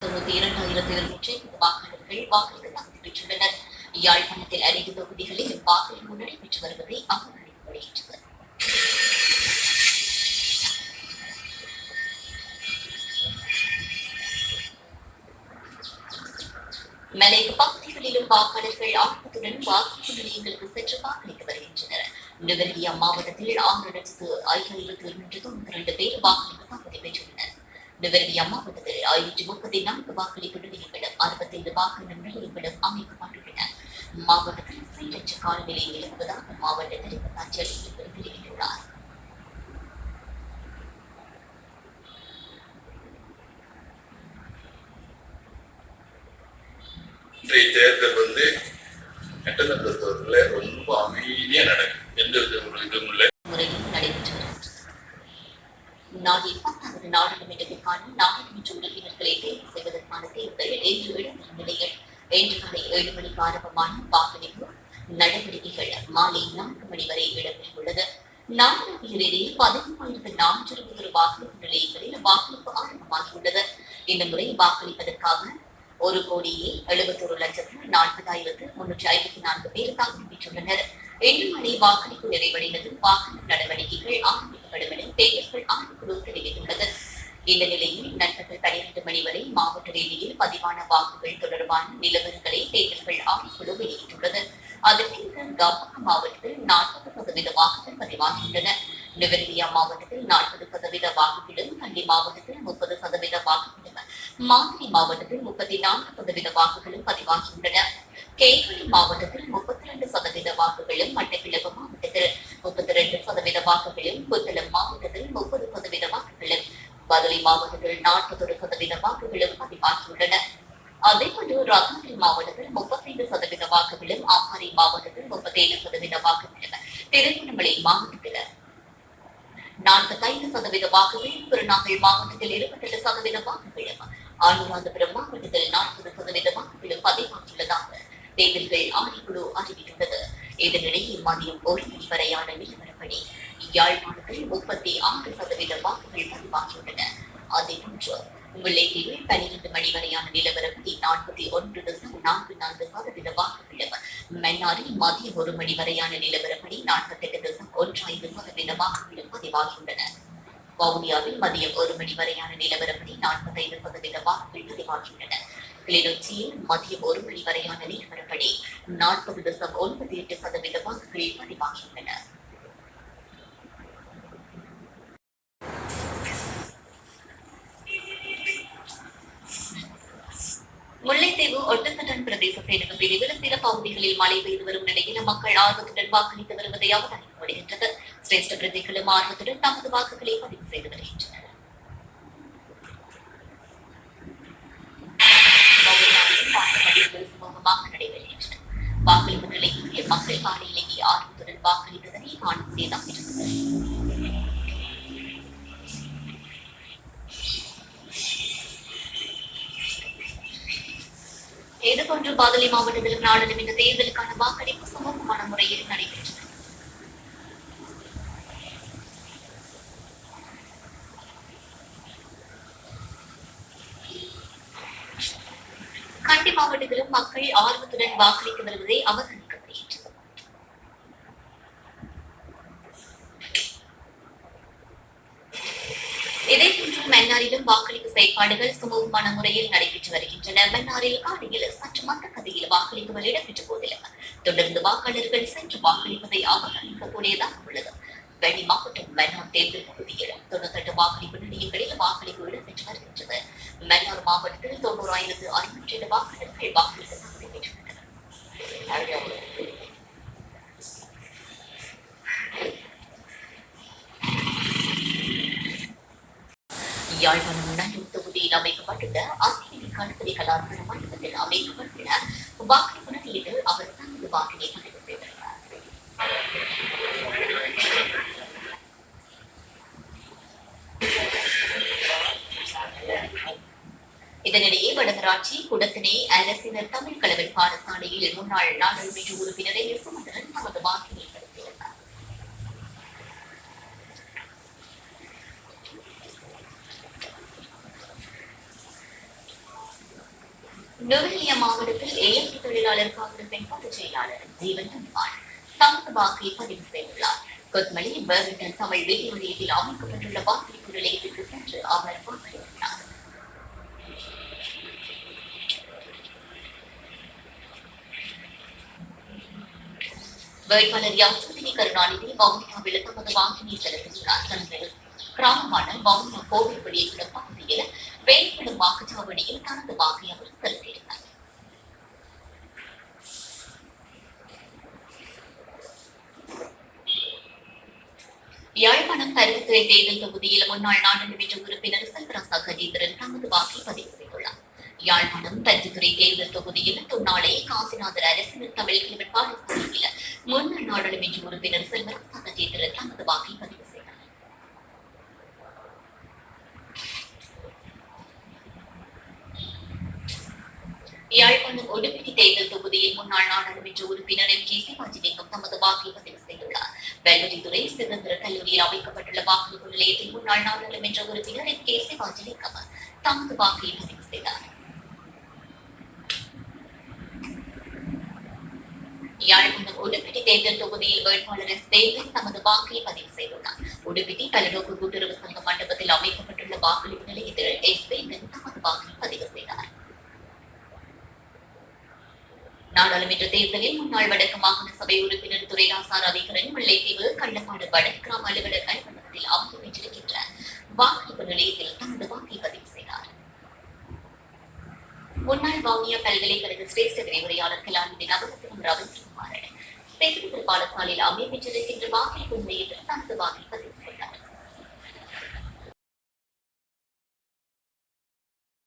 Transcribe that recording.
92,250 வாக்காளர்கள் வாக்களிக்க தகுதி பெற்றுள்ளனர். யாழ்ப்பாணத்தில் அனைத்து தொகுதிகளில் வாக்களிப்பு நடைபெற்று வருவதை அவமதிப்பு வெளியிட்டது. மலையக பகுதிகளிலும் வாக்காளர்கள் ஆர்வத்துடன் வாக்குப்பு நிலையங்களுக்கு சென்று வாக்களித்து வருகின்றனர். நுவரெலியா மாவட்டத்தில் 6,05,292 பேர் வாக்களிக்க தகுதி பெற்றுள்ளனர். நுவரெலியா மாவட்டத்தில் 534 வாக்களிப்பு நிலையங்களும் 65 வாகன நிலையங்களும் அமைக்கப்பட்டுள்ளன. மாவட்டத்தில் சீரற்ற காலநிலை நிலவுவதாக மாவட்ட தெரிவிப்பு அலுவலர் தெரிவித்துள்ளார். இன்றைய தேர்தல் கட்டண பொறுத்தவரையில ரொம்ப அமைதியா நடக்கும். எந்த வித ஒரு இதுவும் இல்லை. முறையில் நடைபெற்று வருகிறது. நாட்டின் 10வது நாடாளுமன்றத்திற்கான நாடாளுமன்ற உறுப்பினர்களை தேர்வு செய்வதற்கான தேர்தல் இன்று இடம்பெறும் நிலையில் இன்று காலை 7 மணிக்கு ஆரம்பமான வாக்களிப்பு நடவடிக்கைகள் மாலை 4 மணி வரை இடம்பெற்றுள்ளது. நாடாளுமன்ற 13,421 வாக்களிப்பு நிலையங்களில் வாக்களிப்பு ஆரம்பமாகியுள்ளது. இந்த முறை வாக்களிப்பதற்காக 1,71,40,354 பேர் தகுதி பெற்றுள்ளனர். இன்று மாலை வாக்களிப்பு நிறைவடைந்தது. வாக்குப் நடவடிக்கைகள் ஆரம்பிக்கப்படும் என தேர்தல்கள் ஆணைக்குழு தெரிவித்துள்ளது. இந்த நிலையில் நண்பகல் 12 மணி வரை மாவட்ட ரீதியில் பதிவான வாக்குகள் தொடர்பான நிலவரங்களை தேர்தல்கள் ஆணைக்குழு வெளியிட்டுள்ளது. அதற்கு கம்பஹா மாவட்டத்தில் 40% வாக்குகள் பதிவாகியுள்ளன. நுவரெலியா மாவட்டத்தில் 40% வாக்குகளும், கண்டி மாவட்டத்தில் 30% வாக்குகளும், மாதிரி மாவட்டத்தில் 34% வாக்குகளும் பதிவாகியுள்ளன. கேகாலை மாவட்டத்தில் 32% வாக்குகளும், மட்டக்களப்பு மாவட்டத்தில் 32% வாக்குகளும், புத்தளம் மாவட்டத்தில் 30% வாக்குகளும், பதுளை மாவட்டத்தில் 41% வாக்குகளும் பதிவாகியுள்ளன. அதேபோன்று ரத்னகிரி மாவட்டத்தில் 35% வாக்குகளும், அம்பாறை மாவட்டத்தில் 37% வாக்குகளும், திருகோணமலை மாவட்டத்தில் 45% வாக்குகள், திருநாகல் மாவட்டத்தில் 28% வாக்குகளும், அனுராதபுரம் மாவட்டத்தில் 40% வாக்குகளும் பதிவாகியுள்ளதாக தேர்தல்கள் ஆணைக்குழு அறிவித்துள்ளது. இதனிடையே மதியம் 1 மணி வரையான நிலவரப்படி யாழ்ப்பாணத்தில் 36% வாக்குகள் பதிவாகியுள்ளன. அதேபோன்று முல்லைத்தீவில் 12 மணி வரையான நிலவரப்படி 41.44% வாக்குகளும், மன்னாரில் மதியம் 1 மணி வரையான நிலவரப்படி 48.15% வாக்குகளும் பதிவாகியுள்ளன. வவுனியாவில் மதியம் 1 மணி வரையான நிலவரப்படி 45% வாக்குகள் பதிவாகியுள்ளன. கிளிநொச்சியில் மதியம் 1 மணி வரையான நிலவரப்படி 40.98% வாக்குகள் பதிவாகியுள்ளன. முல்லைத்தீவு ஒட்டக்கடன் பிரதேச செயலக பிரிவில் சில பகுதிகளில் மழை பெய்து வரும் நிலையில் மக்கள் ஆர்வத்துடன் வாக்களித்து வருவதை அவதானிக்கப்படுகின்றது. சிரேஷ்ட பிரதிகளும் ஆர்வத்துடன் தமது வாக்குகளை பதிவு செய்து வருகின்றனர். சுமூகமாக நடைபெறுகின்றன. வாக்களிப்பு நிலையத்தில் மக்கள் காலையிலேயே ஆர்வத்துடன் வாக்களித்ததனை காணக்கூடியதாக இருந்தது. இதுபோன்று பதுளை மாவட்டத்தில் நாடாளுமன்ற தேர்தலுக்கான வாக்களிப்பு சுமூகமான முறையில் நடைபெற்றது. கண்டி மாவட்டத்திலும் மக்கள் ஆர்வத்துடன் வாக்களித்து வருவதை அவதானிக்கப்படுகின்றது. இதேபோன்று மன்னாரிலும் வாக்களிப்பு செயற்பாடுகள் சுமூகமான முறையில் நடைபெற்று வருகின்றன. மன்னாரில் காலையில் சற்று மந்தகதியில் வாக்களிப்புகள் இடம்பெற்ற போதிலும் தொடர்ந்து வாக்காளர்கள் சென்று வாக்களிப்பதை அவதானிக்கக்கூடியதாக உள்ளது. வெளி மாவட்டம் மன்னார் தேர்தல் பகுதியில் 98 வாக்களிப்பு நிலையங்களில் வாக்களிப்பு இடம்பெற்று வருகின்றது. மன்னார் மாவட்டத்தில் 90,507 வாக்காளர்கள் வாக்களிக்க தகுதி பெற்றுள்ளனர். யாழ்ப்பாணம் நல்லூர் தொகுதியில் அமைக்கப்பட்டுள்ள அத்திகிரி கணபதி கலாச்சார மண்டபத்தில் அமைக்கப்பட்டுள்ள வாக்களிப்பு நிலையத்தில் அவர் தனது வாக்கினை பதிவு செய்திருந்தார். இதனிடையே வடமராட்சி குடத்தினை அரசினர் தமிழ் கலவன் பாடசாலையில் முன்னாள் நாடாளுமன்ற உறுப்பினர் சுமந்திரன் தமது வாக்கினை செலுத்தியுள்ளார். நுவரெலியா மாவட்டத்தில் ஏழு தொழிலாளர் காங்கிரஸ் பொதுச் செயலாளர் ஜீவன் தன்பால் தமது வாக்கை பதிவு செய்துள்ளார். கொத்மலை பர்மிங்டன் தமிழ் வீதி நிலையத்தில் அமைக்கப்பட்டுள்ள வாக்களிப்பு நிலையத்திற்கு சென்று அவர் வாக்களித்தார். வேட்பாளர் யாத்திரை கருணாநிதி வவுனியாவில் தமது வாக்கினை செலுத்தியுள்ளார். தனது கிராமமான வவுனியா கோவில் வெளியிடும் பகுதியில் வேலைப்படும் வாக்குச்சாவடியில் தனது வாக்கை அவர் செலுத்தியிருந்தார். யாழ்ப்பாணம் பருவத்துறை தேர்தல் தொகுதியில் முன்னாள் நாடாளுமன்ற உறுப்பினர் செல்வராசா கஜேந்திரன் தமது வாக்கை பதிவு செய்துள்ளார். யாழ்ப்பாணம் பருவத்துறை தேர்தல் தொகுதியில் துன்னாளே காசிநாதர் அரசினர் தமிழ் கிழவர் பாடசாலையில் முன்னாள் நாடாளுமன்ற உறுப்பினர் செல்வராசா கஜேந்திரன் தமது வாக்கை பதிவு செய்தார். யாழ்ப்பாணம் உடுப்பிட்டி தேர்தல் தொகுதியில் முன்னாள் நாடாளுமன்ற உறுப்பினர் எம் கே சிவாஜிலிங்கம் தமது வாக்கை பதிவு செய்துள்ளார். வெள்ளரித்துறை சுதந்திர கல்லூரியில் அமைக்கப்பட்டுள்ள வாக்களிப்பு நிலையத்தில் முன்னாள் நாடாளுமன்ற உறுப்பினர் எம் கே சிவாஜிலிங்கம் தமது வாக்கை பதிவு செய்தார். யாழ்ப்பாணம் உடுப்பிட்டி தேர்தல் தொகுதியில் வேட்பாளர் எஸ் தேவன் தமது வாக்கை பதிவு செய்துள்ளார். உடுப்பிட்டி பலநோக்கு கூட்டுறவு சங்க மண்டபத்தில் அமைக்கப்பட்டுள்ள வாக்களிப்பு நிலையத்தில் எஸ் தேவன் தமது வாக்கை பதிவு செய்தார். நாடாளுமன்ற தேர்தலில் முன்னாள் வடக்கு மாகாண சபை உறுப்பினர் துரைராசா ரவிகரன் முல்லைத்தீவு கள்ளக்காடு வடக்கு கிராம அலுவலர் அலுவலகத்தில் அமைக்கப்பட்டிருக்கின்ற வாக்களிப்பு நிலையத்தில் தமது வாக்கை பதிவு செய்தார். முன்னாள் வவுனியா பல்கலைக்கழக சிரேஷ்ட விரிவுரையாளர் கலாநிதி நவரத்னம் ரவீந்திரகுமாரன் பாடசாலையில் அமைக்கப்பட்டிருக்கின்ற வாக்களிப்பு நிலையத்தில் தனது வாக்கை பதிவு செய்தார்.